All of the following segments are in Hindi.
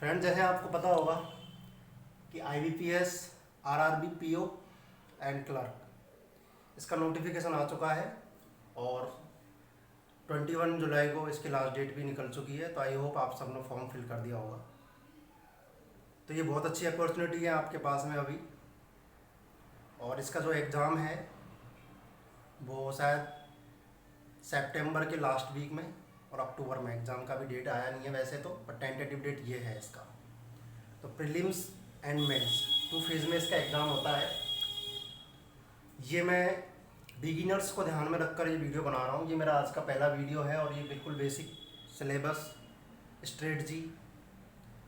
फ्रेंड, जैसे आपको पता होगा कि IBPS, RRB, PO and clerk इसका नोटिफिकेशन आ चुका है और 21 जुलाई को इसकी लास्ट डेट भी निकल चुकी है। तो आई होप आप सबने फॉर्म फिल कर दिया होगा। तो ये बहुत अच्छी अपॉर्चुनिटी है आपके पास में अभी। और इसका जो एग्ज़ाम है वो शायद सितंबर के लास्ट वीक में और अक्टूबर में। एग्ज़ाम का भी डेट आया नहीं है वैसे तो, पर टेंटेटिव डेट ये है इसका। तो प्रीलिम्स एंड मेंस 2 फेज़ में इसका एग्ज़ाम होता है। ये मैं बिगिनर्स को ध्यान में रखकर ये वीडियो बना रहा हूँ। ये मेरा आज का पहला वीडियो है और ये बिल्कुल बेसिक सिलेबस, स्ट्रेटजी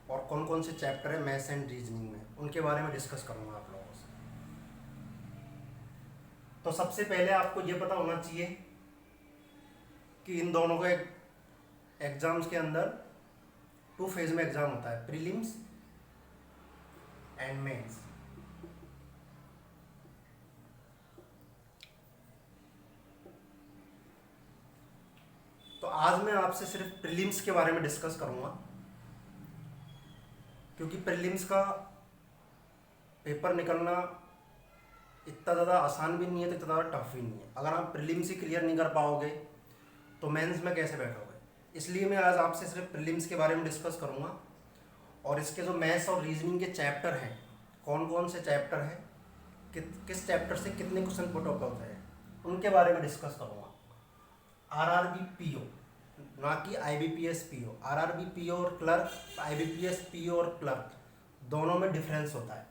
और कौन कौन से चैप्टर है मैथ्स एंड रीजनिंग में, उनके बारे में डिस्कस करूँगा आप लोगों से। तो सबसे पहले आपको ये पता होना चाहिए कि इन दोनों के एग्ज़ाम्स के अंदर 2 फेज़ में एग्ज़ाम होता है, प्रीलिम्स एंड मेंस। तो आज मैं आपसे सिर्फ प्रीलिम्स के बारे में डिस्कस करूंगा, क्योंकि प्रीलिम्स का पेपर निकलना इतना ज़्यादा आसान भी नहीं है तो इतना ज़्यादा टफ भी नहीं है। अगर आप प्रीलिम्स ही क्लियर नहीं कर पाओगे तो मेंस में कैसे बैठोगे। इसलिए मैं आज आपसे सिर्फ प्रीलिम्स के बारे में डिस्कस करूंगा और इसके जो मैथ्स और रीजनिंग के चैप्टर हैं, कौन कौन से चैप्टर हैं, किस चैप्टर से कितने क्वेश्चन पुट आउट होते हैं, उनके बारे में डिस्कस करूंगा। RRB PO, ना कि IBPS PO। RRB PO और क्लर्क, IBPS PO और क्लर्क दोनों में डिफरेंस होता है।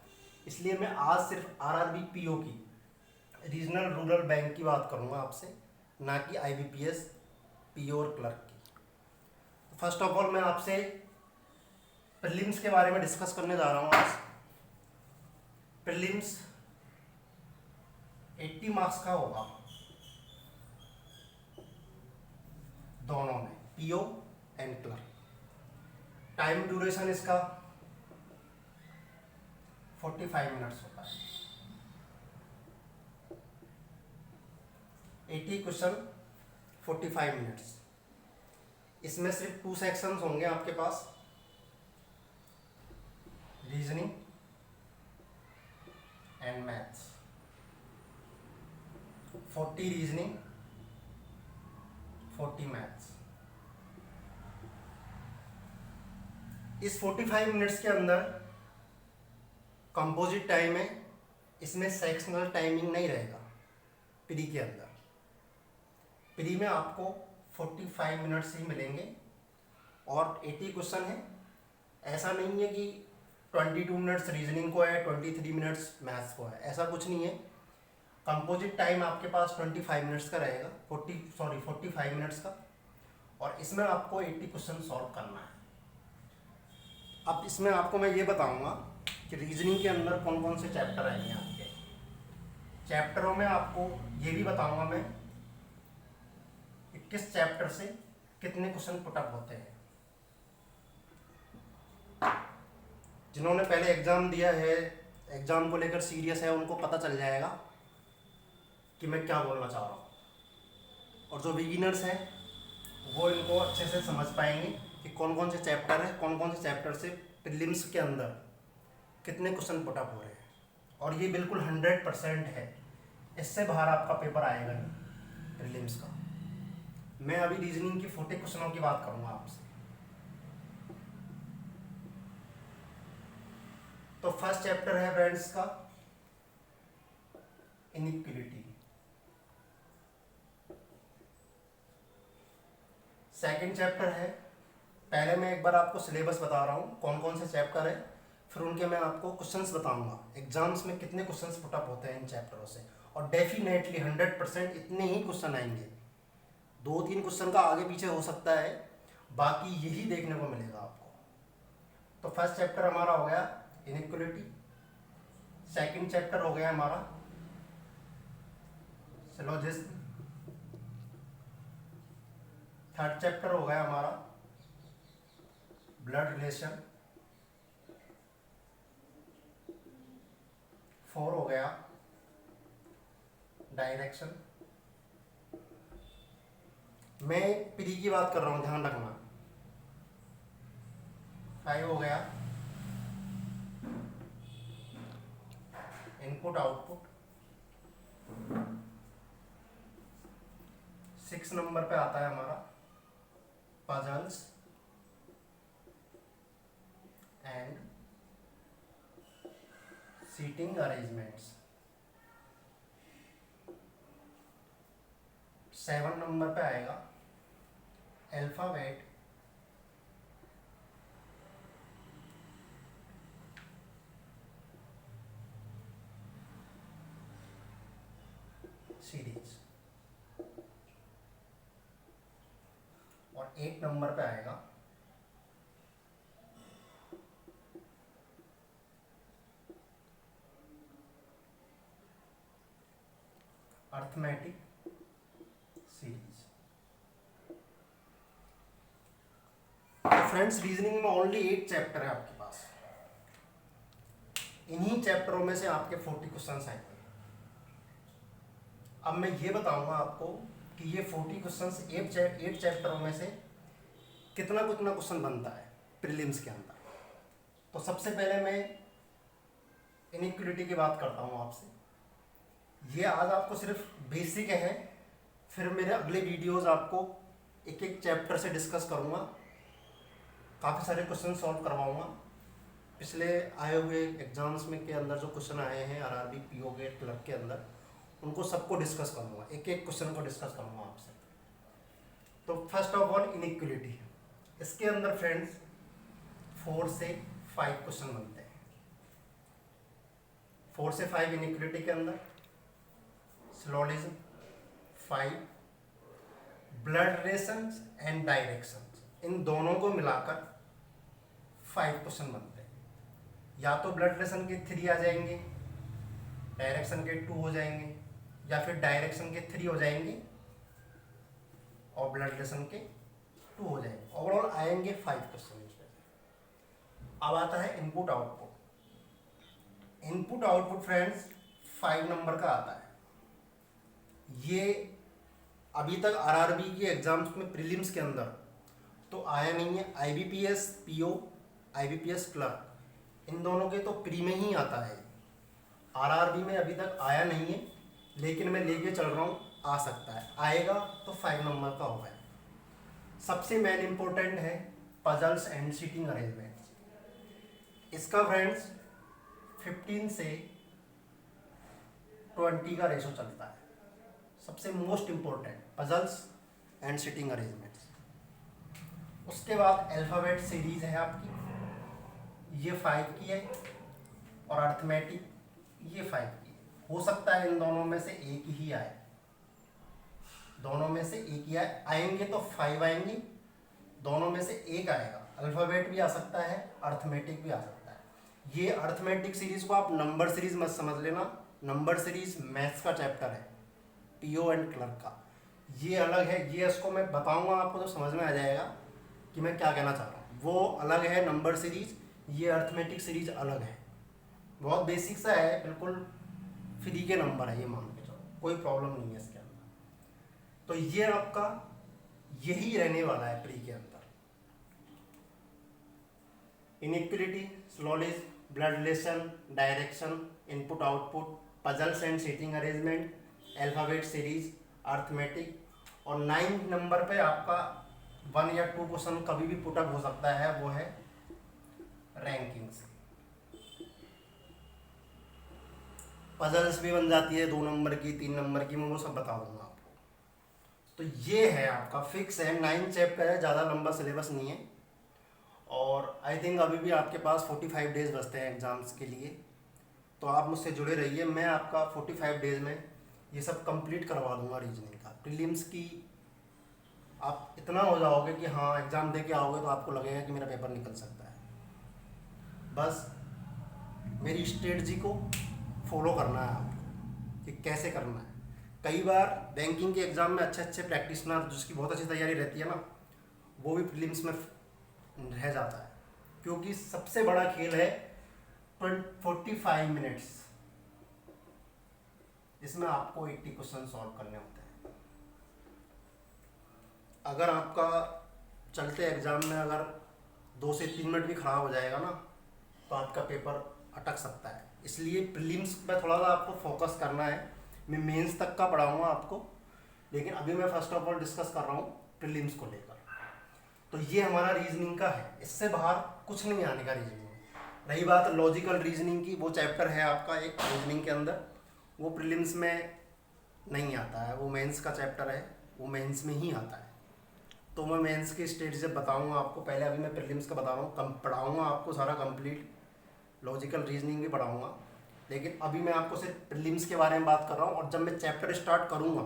इसलिए मैं आज सिर्फ RRB PO की, रीजनल रूरल बैंक की बात करूंगा आपसे, ना कि IBPS PO और क्लर्क की। तो फर्स्ट ऑफ ऑल मैं आपसे प्रीलिम्स के बारे में डिस्कस करने जा रहा हूँ आज। प्रीलिम्स 80 मार्क्स का होगा दोनों में, PO and clerk. Time duration इसका 45 मिनट्स होता है। 80 क्वेश्चन 45 मिनट्स। इसमें सिर्फ 2 सेक्शंस होंगे आपके पास, reasoning and maths. 40 reasoning, 40 maths. इस 45 मिनट्स के अंदर कंपोजिट टाइम है, इसमें सेक्शनल टाइमिंग नहीं रहेगा। प्री के अंदर, प्री में आपको 45 मिनट्स ही मिलेंगे और 80 क्वेश्चन है। ऐसा नहीं है कि 22 मिनट्स रीजनिंग को है, 23 मिनट्स मैथ्स को है, ऐसा कुछ नहीं है। कंपोजिट टाइम आपके पास 25 मिनट्स का रहेगा, 45 मिनट्स का, और इसमें आपको 80 क्वेश्चन सॉल्व करना है। अब इसमें आपको मैं ये बताऊंगा कि रीजनिंग के अंदर कौन कौन से चैप्टर आएंगे आपके। चैप्टरों में आपको ये भी बताऊंगा मैं कि किस चैप्टर से कितने क्वेश्चन पुटअप होते हैं। जिन्होंने पहले एग्ज़ाम दिया है, एग्ज़ाम को लेकर सीरियस है, उनको पता चल जाएगा कि मैं क्या बोलना चाह रहा हूँ। और जो बिगिनर्स हैं वो इनको अच्छे से समझ पाएंगे कि कौन कौन से चैप्टर है, कौन कौन से चैप्टर से प्रीलिम्स के अंदर कितने क्वेश्चन पुटअप हो रहे हैं। और ये बिल्कुल 100% है, इससे बाहर आपका पेपर आएगा नहीं प्रीलिम्स का। मैं अभी रीजनिंग की 40 क्वेश्चनों की बात करूँगा आपसे। तो फर्स्ट चैप्टर है फ्रेंड्स का इनइक्वलिटी। सेकंड चैप्टर है, पहले मैं एक बार आपको सिलेबस बता रहा हूँ कौन कौन से चैप्टर है, फिर उनके मैं आपको क्वेश्चंस बताऊंगा एग्जाम्स में कितने क्वेश्चंस पुटअप होते हैं इन चैप्टरों से। और डेफिनेटली 100% इतने ही क्वेश्चन आएंगे। 2-3 क्वेश्चन का आगे पीछे हो सकता है, बाकी यही देखने को मिलेगा आपको। तो फर्स्ट चैप्टर हमारा हो गया इनइक्वलिटी। सेकंड चैप्टर हो गया हमारा सिलोजिज्म। थर्ड चैप्टर हो गया हमारा ब्लड रिलेशन। 4 हो गया डायरेक्शन। मैं प्री की बात कर रहा हूँ, ध्यान रखना। 5 हो गया इनपुट आउटपुट। 6 नंबर पे आता है हमारा puzzles and seating arrangements. 7 number पे आएगा अल्फाबेट सीरीज। और 8 नंबर पे आएगा अर्थमेटिक सीरीज। तो फ्रेंड्स रीजनिंग में ओनली 8 चैप्टर है आपके पास। इन्हीं चैप्टरों में से आपके 40 क्वेश्चंस आएंगे। अब मैं ये बताऊंगा आपको कि ये 40 क्वेश्चंस 8 चैप्टरों में से कितना कितना क्वेश्चन बनता है प्रीलिम्स के अंदर। तो सबसे पहले मैं इनइक्वालिटी की बात करता हूँ आपसे। ये आज आपको सिर्फ बेसिक है, फिर मेरे अगले वीडियोस आपको एक एक चैप्टर से डिस्कस करूँगा, काफ़ी सारे क्वेश्चन सॉल्व करवाऊँगा। पिछले आए हुए एग्जाम्स में के अंदर जो क्वेश्चन आए हैं आरआरबी पीओ के क्लर्क के अंदर, उनको सबको डिस्कस करूँगा, एक एक क्वेश्चन को डिस्कस करूँगा आपसे। तो फर्स्ट ऑफ ऑल इनइक्वालिटी, इसके अंदर फ्रेंड्स 4 से 5 क्वेश्चन बनते हैं। 4 से 5 इनइक्वालिटी के अंदर syllogism 5, blood relations and directions, इन दोनों को मिलाकर 5 क्वेश्चन बनते हैं। या तो ब्लड रिलेशन के 3 आ जाएंगे, डायरेक्शन के 2 हो जाएंगे, या फिर डायरेक्शन के 3 हो जाएंगे और ब्लड रिलेशन के 2 हो जाएंगे। ओवरऑल आएंगे 5 क्वेश्चन इसमें। अब आता है input output. Input output friends 5 number का आता है। ये अभी तक आरआरबी के एग्जाम्स में प्रीलिम्स के अंदर तो आया नहीं है। आईबीपीएस पीओ, आईबीपीएस क्लर्क, इन दोनों के तो प्री में ही आता है। आरआरबी में अभी तक आया नहीं है, लेकिन मैं लेके चल रहा हूँ, आ सकता है। आएगा तो 5 नंबर का होगा। सबसे मेन इंपॉर्टेंट है पजल्स एंड सीटिंग अरेंजमेंट्स। इसका फ्रेंड्स 15 से 20 का रेशो चलता है। सबसे most important puzzles and seating arrangements. उसके बाद अल्फ़ाबेट सीरीज है आपकी, ये 5 की है, और अर्थमेटिक ये 5 की है। हो सकता है इन दोनों में से एक ही आए, दोनों में से एक ही आए। आएंगे तो 5 आएंगे, दोनों में से एक आएगा। अल्फ़ाबेट भी आ सकता है, अर्थमेटिक भी आ सकता है। ये अर्थमेटिक सीरीज को आप नंबर सीरीज मत समझ लेना। नंबर सीरीज मैथ्स का चैप्टर है, पीओ एंड क्लर्क का, ये अलग है। ये इसको मैं बताऊंगा आपको तो समझ में आ जाएगा कि मैं क्या कहना चाह रहा हूँ। वो अलग है नंबर सीरीज, ये अर्थमेटिक सीरीज अलग है। बहुत बेसिक सा है, बिल्कुल फ्री के नंबर है, ये मान के चलो, कोई प्रॉब्लम नहीं है इसके अंदर। तो ये आपका यही रहने वाला है प्री के अंदर। Inequality, syllogism, blood relation, direction, input output, puzzles and seating arrangement, alphabet series, arithmetic. और 9 नंबर पे आपका 1 या 2 क्वेश्चन कभी भी पुटअप हो सकता है, वो है रैंकिंग्स। पजल्स भी बन जाती है 2 नंबर की, 3 नंबर की, मैं वो सब बता दूंगा आपको। तो ये है आपका फिक्स है, 9 चैप्टर है, ज़्यादा लंबा सिलेबस नहीं है। और आई थिंक अभी भी आपके पास 45 डेज बचते हैं एग्ज़ाम्स के लिए। तो आप मुझसे जुड़े रहिए, मैं आपका 45 डेज में ये सब कंप्लीट करवा दूंगा। रीजनिंग का प्रीलिम्स की आप इतना हो जाओगे कि हाँ एग्ज़ाम दे के आओगे तो आपको लगेगा कि मेरा पेपर निकल सकता है। बस मेरी स्ट्रेटजी को फॉलो करना है आपको कि कैसे करना है। कई बार बैंकिंग के एग्ज़ाम में अच्छे अच्छे प्रैक्टिशनर जिसकी बहुत अच्छी तैयारी रहती है ना, वो भी प्रीलिम्स में रह जाता है, क्योंकि सबसे बड़ा खेल है 45 मिनट्स। इसमें आपको 80 क्वेश्चन सॉल्व करने होते हैं। अगर आपका चलते एग्ज़ाम में अगर 2 से 3 मिनट भी ख़राब हो जाएगा ना तो आपका पेपर अटक सकता है। इसलिए प्रीलिम्स पे थोड़ा सा आपको फोकस करना है। मैं मेंस तक का पढ़ाऊँगा आपको, लेकिन अभी मैं फर्स्ट ऑफ ऑल डिस्कस कर रहा हूँ प्रीलिम्स को लेकर। तो ये हमारा रीजनिंग का है, इससे बाहर कुछ नहीं आने का रीजनिंग। रही बात लॉजिकल रीजनिंग की, वो चैप्टर है आपका एक रीजनिंग के अंदर, वो प्रीलिम्स में नहीं आता है, वो मेंस का चैप्टर है, वो मेंस में ही आता है। तो मैं मेंस की स्टेज से बताऊंगा आपको, पहले अभी मैं प्रीलिम्स का बता रहा हूँ, कम पढ़ाऊँगा आपको सारा कंप्लीट, लॉजिकल रीजनिंग भी पढ़ाऊँगा। लेकिन अभी मैं आपको सिर्फ प्रीलिम्स के बारे में बात कर रहा हूँ, और जब मैं चैप्टर स्टार्ट करूँगा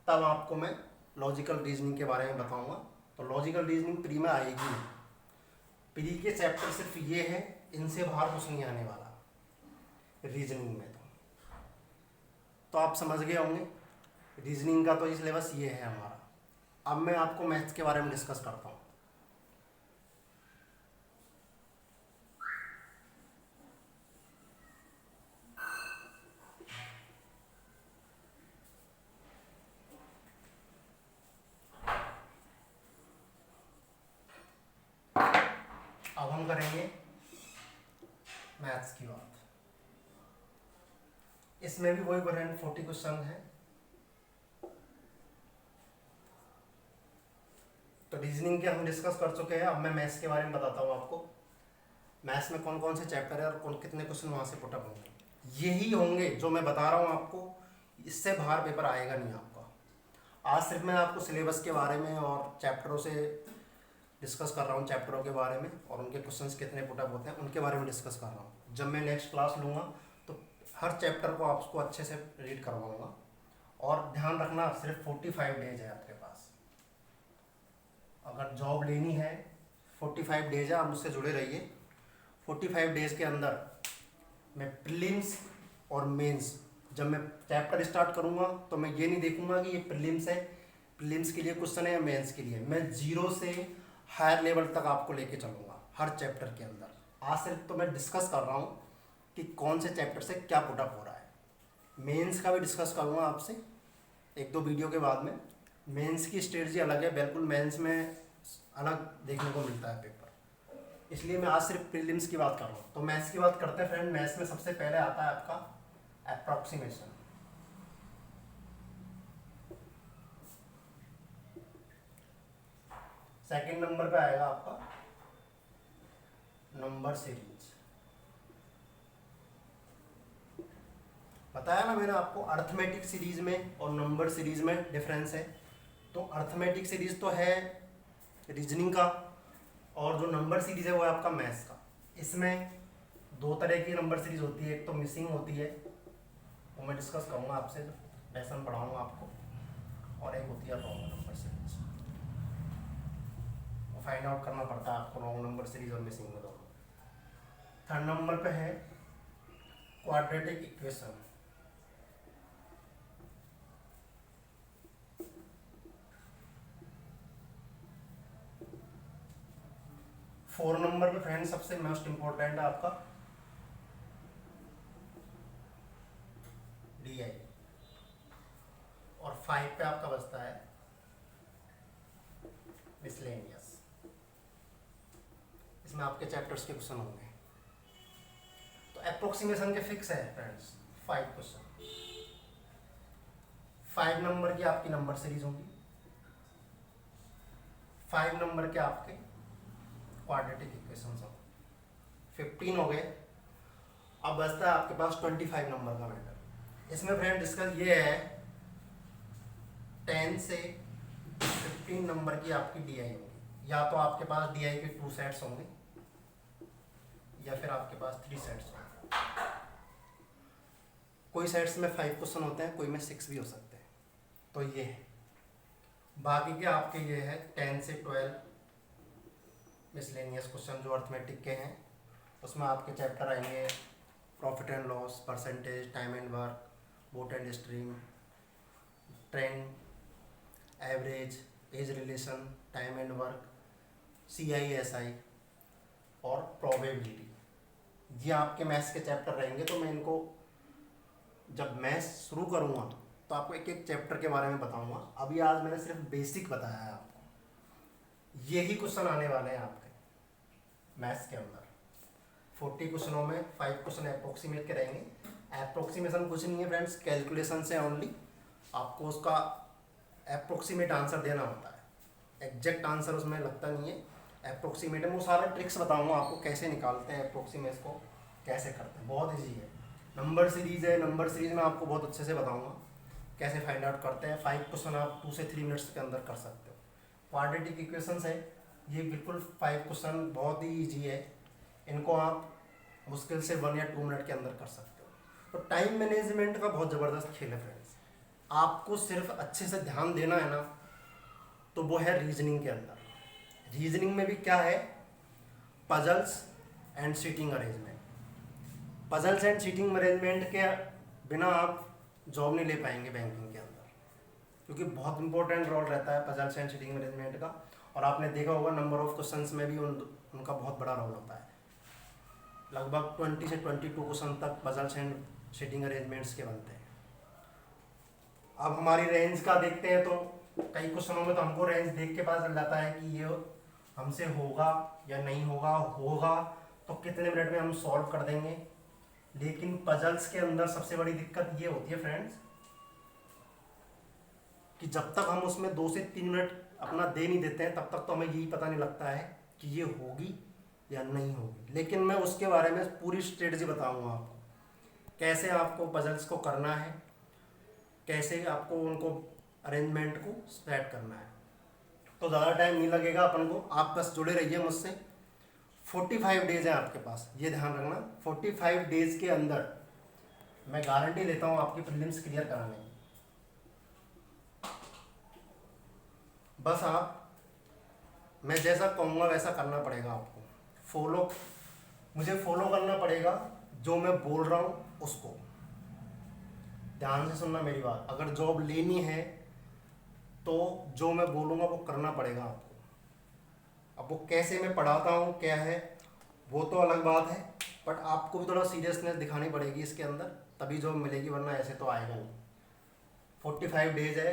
तब आपको मैं लॉजिकल रीजनिंग के बारे में बताऊँगा। तो लॉजिकल रीजनिंग प्री में आएगी नहीं, प्री के चैप्टर सिर्फ ये है, इनसे बाहर कुछ नहीं आने वाला रीजनिंग में। तो आप समझ गए होंगे रीजनिंग का तो ये सिलेबस ये है हमारा। अब मैं आपको मैथ्स के बारे में डिस्कस करता हूँ। अब हम करेंगे मैथ्स की बात। इसमें भी वही 140 क्वेश्चन है। तो रीजनिंग के हम डिस्कस कर चुके हैं, अब मैं मैथ्स के बारे में बताता हूँ आपको। मैथ्स में कौन कौन से चैप्टर है और कौन कितने क्वेश्चन वहाँ से पुटअप होंगे, यही होंगे जो मैं बता रहा हूँ आपको। इससे बाहर पेपर आएगा नहीं आपका। आज सिर्फ मैं आपको सिलेबस के बारे में और चैप्टरों से डिस्कस कर रहा हूँ, चैप्टरों के बारे में और उनके क्वेश्चंस कितने पुटअप होते हैं उनके बारे में डिस्कस कर रहा हूँ। जब मैं नेक्स्ट क्लास लूँगा तो हर चैप्टर को आपको अच्छे से रीड करवाऊँगा। और ध्यान रखना, सिर्फ 45 डेज है आपके पास। अगर जॉब लेनी है 45 डेज है, आप मुझसे जुड़े रहिए। 45 डेज के अंदर मैं प्रीलिम्स और मेंस, जब मैं चैप्टर स्टार्ट करूँगा तो मैं ये नहीं देखूँगा कि ये प्रीलिम्स है, प्रीलिम्स के लिए क्वेश्चन है या मेंस के लिए। मैं जीरो से हायर लेवल तक आपको लेके चलूँगा हर चैप्टर के अंदर। आज सिर्फ तो मैं डिस्कस कर रहा हूँ कि कौन से चैप्टर से क्या पुटअप हो रहा है। मेंस का भी डिस्कस करूँगा आपसे 1-2 वीडियो के बाद में। मेंस की स्ट्रेटजी अलग है बिल्कुल, मेंस में अलग देखने को मिलता है पेपर, इसलिए मैं आज सिर्फ प्रीलिम्स की बात कर रहा हूँ। तो मैथ्स की बात करते हैं फ्रेंड। मैथ्स में सबसे पहले आता है आपका अप्रॉक्सीमेशन। सेकंड नंबर पे आएगा आपका नंबर सीरीज। बताया ना मैंने आपको, अर्थमेटिक सीरीज में और नंबर सीरीज में डिफरेंस है। तो अर्थमेटिक सीरीज तो है रीजनिंग का, और जो नंबर सीरीज है वो है आपका मैथ्स का। इसमें 2 तरह की नंबर सीरीज होती है, एक तो मिसिंग होती है, वो मैं डिस्कस करूँगा आपसे, लेसन पढ़ाऊँगा आपको, और एक होती है रॉन्ग नंबर सीरीज। वो फाइंड आउट करना पड़ता है आपको रॉन्ग नंबर सीरीज और मिसिंग में दोनों। थर्ड नंबर पे है क्वाड्रेटिक इक्वेशन। फोर नंबर पे फ्रेंड सबसे मोस्ट इंपॉर्टेंट है आपका DI, और 5 पे आपका बचता है मिसलेनियस। इसमें आपके चैप्टर्स के क्वेश्चन होंगे। तो अप्रोक्सीमेशन के फिक्स है फ्रेंड्स 5 क्वेश्चन। 5 नंबर की आपकी नंबर सीरीज होगी, 5 नंबर के आपके क्वाड्रेटिक इक्वेशंस होंगे। 15 हो गए। अब बचता है आपके पास 25 नंबर का मैटर। इसमें फ्रेंड डिस्कस ये है 10 से 15 नंबर की आपकी DI होगी। या तो आपके पास DI के 2 सेट्स होंगे या फिर आपके पास 3 सेट्स होंगे। कोई सेट्स में 5 क्वेश्चन होते हैं, कोई में 6 भी हो सकते हैं। तो ये है। बाकी के आपके ये है 10 से 12 मिसलेनियस क्वेश्चन जो अर्थमेटिक के हैं। उसमें आपके चैप्टर आएंगे profit and loss, percentage, time and work, boat and stream, trend, average, age relation, time and work, CI/SI और प्रोबेबिलिटी। ये आपके मैथ्स के चैप्टर रहेंगे। तो मैं इनको जब मैथ्स शुरू करूँगा तो आपको एक एक चैप्टर के बारे में बताऊँगा। अभी आज मैंने सिर्फ बेसिक बताया है आपको, यही क्वेश्चन आने वाले हैं आपके। मैथ्स के अंदर। 40 क्वेश्चनों में 5 क्वेश्चन अप्रोक्सीमेट के रहेंगे। अप्रोक्सीमेशन कुछ नहीं है फ्रेंड्स, कैलकुलेशन से ओनली आपको उसका अप्रोक्सीमेट आंसर देना होता है। एग्जैक्ट आंसर उसमें लगता नहीं है, अप्रोक्सीमेट है। वो सारे ट्रिक्स बताऊंगा आपको कैसे निकालते हैं अप्रोक्सीमेट को, कैसे करते हैं, बहुत ईजी है। नंबर सीरीज है, नंबर सीरीज में आपको बहुत अच्छे से बताऊंगा कैसे फाइंड आउट करते हैं। 5 क्वेश्चन आप 2 से 3 मिनट्स के अंदर कर सकते हो। क्वाड्रेटिक इक्वेशंस है, ये बिल्कुल 5 क्वेश्चन बहुत ही ईजी है, इनको आप मुश्किल से 1 या 2 मिनट के अंदर कर सकते हो। तो टाइम मैनेजमेंट का बहुत ज़बरदस्त खेल है फ्रेंड्स। आपको सिर्फ अच्छे से ध्यान देना है ना, तो वो है रीजनिंग के अंदर। रीजनिंग में भी क्या है, puzzles and seating arrangement. Puzzles and seating arrangement के बिना आप जॉब नहीं ले पाएंगे बैंकिंग के अंदर, क्योंकि बहुत इंपॉर्टेंट रोल रहता है पजल्स एंड सीटिंग अरेंजमेंट का। और आपने देखा होगा नंबर ऑफ क्वेश्चंस में भी उनका बहुत बड़ा रोल होता है। लगभग 20 से 22 क्वेश्चन तक पजल्स एंड सीटिंग अरेंजमेंट्स के बनते हैं। अब हमारी रेंज का देखते हैं, तो कई क्वेश्चनों में तो हमको रेंज देख के पता चल जाता है कि ये हमसे होगा या नहीं होगा, होगा तो कितने मिनट में हम सॉल्व कर देंगे। लेकिन पजल्स के अंदर सबसे बड़ी दिक्कत ये होती है फ्रेंड्स कि जब तक हम उसमें 2 से 3 मिनट अपना दे नहीं देते हैं, तब तक तो हमें यही पता नहीं लगता है कि ये होगी या नहीं होगी। लेकिन मैं उसके बारे में पूरी स्ट्रेटजी बताऊंगा आपको, कैसे आपको पजल्स को करना है, कैसे आपको उनको अरेंजमेंट को सेट करना है। तो ज़्यादा टाइम नहीं लगेगा अपन को, आप बस जुड़े रहिए मुझसे। 45 डेज है आपके पास, ये ध्यान रखना। 45 डेज के अंदर मैं गारंटी लेता हूँ आपकी प्रीलिम्स क्लियर कराने की। बस आप, मैं जैसा कहूँगा वैसा करना पड़ेगा आपको। मुझे फॉलो करना पड़ेगा, जो मैं बोल रहा हूँ उसको ध्यान से सुनना मेरी बात। अगर जॉब लेनी है तो जो मैं बोलूँगा वो करना पड़ेगा आपको। अब वो कैसे मैं पढ़ाता हूँ क्या है वो तो अलग बात है, बट आपको भी थोड़ा सीरियसनेस दिखानी पड़ेगी इसके अंदर, तभी जॉब मिलेगी, वरना ऐसे तो आएगा नहीं। 45 डेज है,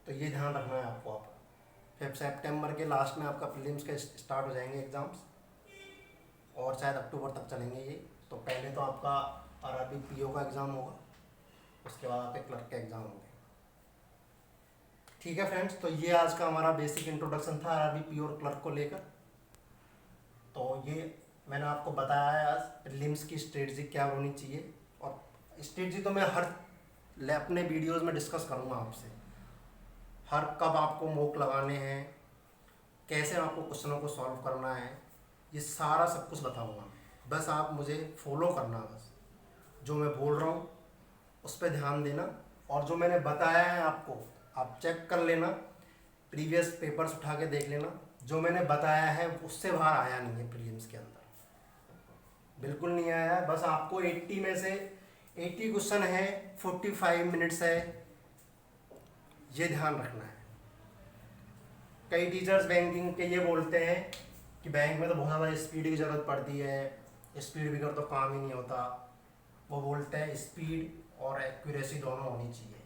तो ये ध्यान रखना है आपको। आप 5 सितंबर के लास्ट में आपका प्रीलिम्स के स्टार्ट हो जाएंगे एग्ज़ाम्स, और शायद अक्टूबर तक चलेंगे ये। तो पहले तो आपका आरआरबी पीओ का एग्ज़ाम होगा, उसके बाद आपके क्लर्क के एग्ज़ाम होंगे। ठीक है फ्रेंड्स, तो ये आज का हमारा बेसिक इंट्रोडक्शन था आरआरबी पीओ और क्लर्क को लेकर। तो ये मैंने आपको बताया है आज प्रीलिम्स की स्ट्रेटजी क्या होनी चाहिए, और स्ट्रेटजी तो मैं हर अपने वीडियोज़ में डिस्कस करूँगा आपसे। हर कब आपको मॉक लगाने हैं, कैसे आपको क्वेश्चनों को सॉल्व करना है, ये सारा सब कुछ बताऊँगा। बस आप मुझे फॉलो करना, बस जो मैं बोल रहा हूँ उस पर ध्यान देना, और जो मैंने बताया है आपको आप चेक कर लेना, प्रीवियस पेपर्स उठा के देख लेना। जो मैंने बताया है उससे बाहर आया नहीं है प्रीलिम्स के अंदर, बिल्कुल नहीं आया है। बस आपको 80 में से 80 क्वेश्चन है, 45 मिनट्स है, ये ध्यान रखना है। कई टीचर्स बैंकिंग के ये बोलते हैं कि बैंक में तो बहुत ज़्यादा स्पीड की ज़रूरत पड़ती है, स्पीड बगैर तो काम ही नहीं होता। वो बोलते हैं स्पीड और एक्यूरेसी दोनों होनी चाहिए।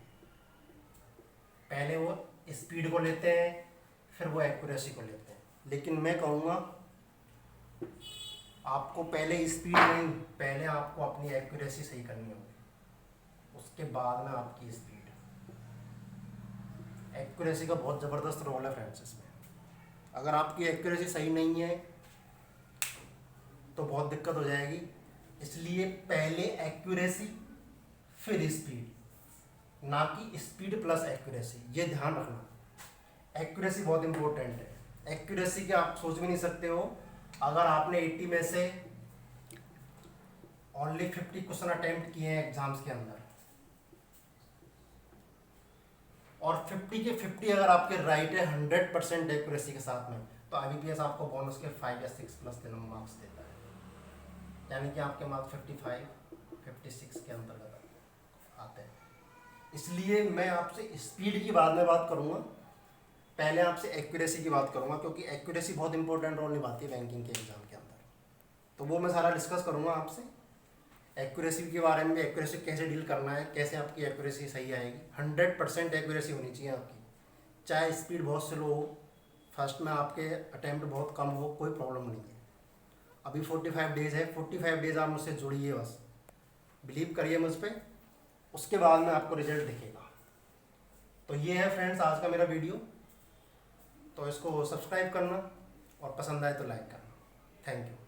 पहले वो स्पीड को लेते हैं, फिर वो एक्यूरेसी को लेते हैं। लेकिन मैं कहूँगा आपको पहले स्पीड नहीं, पहले आपको अपनी एक्यूरेसी सही करनी होगी, उसके बाद में आपकी स्पीड। एक्यूरेसी का बहुत ज़बरदस्त रोल है फ्रेंड्स इसमें। अगर आपकी एक्यूरेसी सही नहीं है तो बहुत दिक्कत हो जाएगी। इसलिए पहले एक्यूरेसी फिर स्पीड, ना कि स्पीड प्लस एक्यूरेसी, ये ध्यान रखना। एक्यूरेसी बहुत इंपॉर्टेंट है। एक्यूरेसी के आप सोच भी नहीं सकते हो, अगर आपने 80 में से ओनली 50 क्वेश्चन अटेम्प्ट किए हैं एग्जाम्स के अंदर, और 50 के 50 अगर आपके राइट है 100% एक्यूरेसी के साथ में, तो IBPS आपको बोनस के 5 या 6 प्लस मार्क्स देता है। यानी कि आपके मार्क्स 55, 56 के अंतर्गत आते हैं। इसलिए मैं आपसे स्पीड की बाद में बात करूँगा, पहले आपसे एक्यूरेसी की बात करूँगा, क्योंकि एक्यूरेसी बहुत इंपॉर्टेंट रोल निभाती है बैंकिंग के एग्जाम के अंदर। तो वो मैं सारा डिस्कस करूँगा आपसे, एक्यूरेसी के बारे में भी, एक्यूरेसी कैसे डील करना है, कैसे आपकी एक्यूरेसी सही आएगी। 100% एक्यूरेसी होनी चाहिए आपकी, चाहे स्पीड बहुत स्लो हो, फर्स्ट में आपके अटैम्प्ट बहुत कम हो, कोई प्रॉब्लम नहीं है। अभी 45 डेज़ है, 45 डेज़ आप मुझसे जुड़िए, बस बिलीव करिए मुझ पर, उसके बाद में आपको रिजल्ट दिखेगा। तो ये है फ्रेंड्स आज का मेरा वीडियो, तो इसको सब्सक्राइब करना और पसंद आए तो लाइक करना। Thank you.